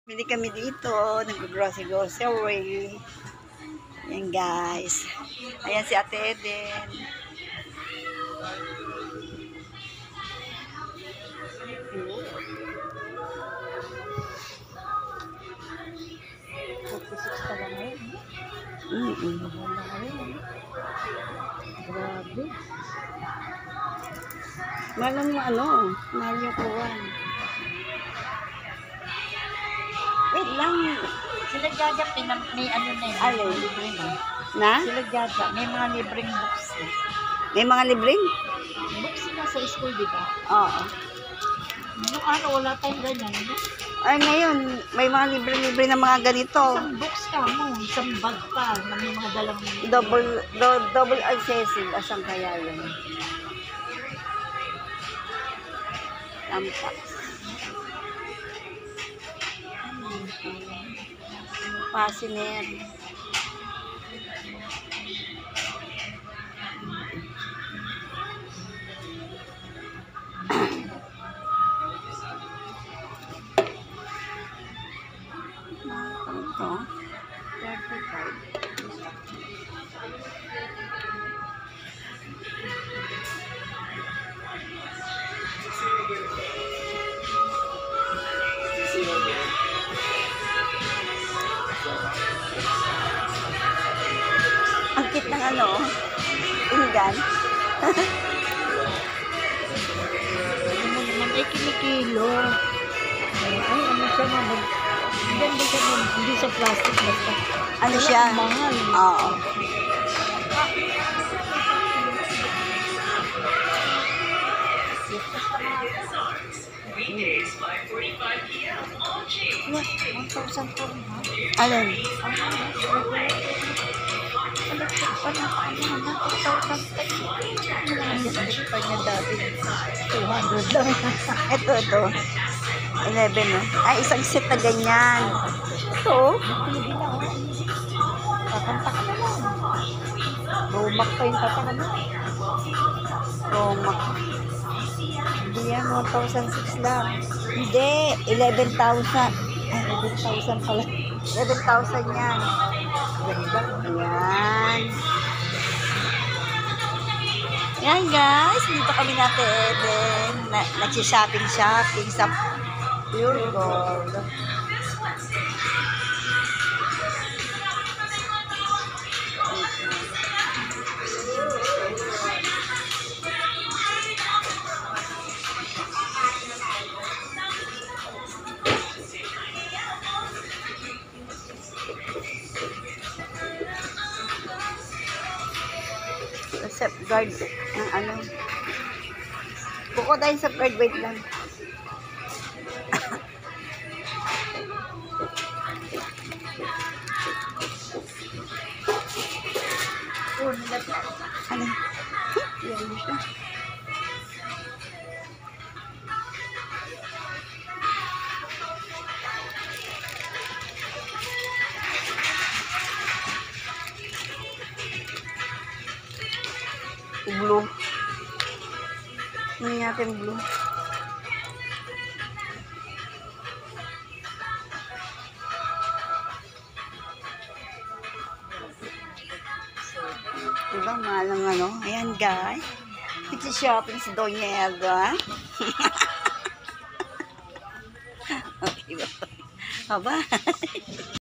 Bili kami dito, nag-grocery. Yan guys. Ayan si Ate Eden. Grabe. Malang mo Mario Kuwan. Wait lang. Sila Jaja, may ano na yun. Alin? Libre na. Na? Sila Jaja, may mga libreng books eh. May mga libreng? Books sila sa school, di ba? Oo. Nung wala tayong ganyan. No? Ay, ngayon, may mga libre-libre na mga ganito. Isang books ka mo, isang bag pa, na may mga dalang... Double accessible. Asan kaya yun? Tampax. Pasiner. Ito. 35. Ang cute ng pinggan. Ano naman, ay kinikilo. Ay, ano siya naman. Hindi siya hindi sa plastic basta. Ano siya? Mahal. Oo. Ano? 1,000 po rin ha? Alin? Pa niya dati 200 lang. Ito. 11, no? Ay, isang set na ganyan. Ito. Kakanta ka na lang. Romac pa yung tataka mo. Romac. Hindi yan, 1,600 lang. Hindi, 11,000. Ay, 11,000 pala. 11,000 yan. Ganda. Ayan. Yan guys, dito kami natin Eden. Nagsishopping sa Pure Gold. Safeguard ng Kuko dahil safeguard, wait lang. Ano? Yan siya. Blue. Hindi natin blue. Diba, malang Ayan guys. Nag-shopping si Doña Elga. Okay ba? Aba.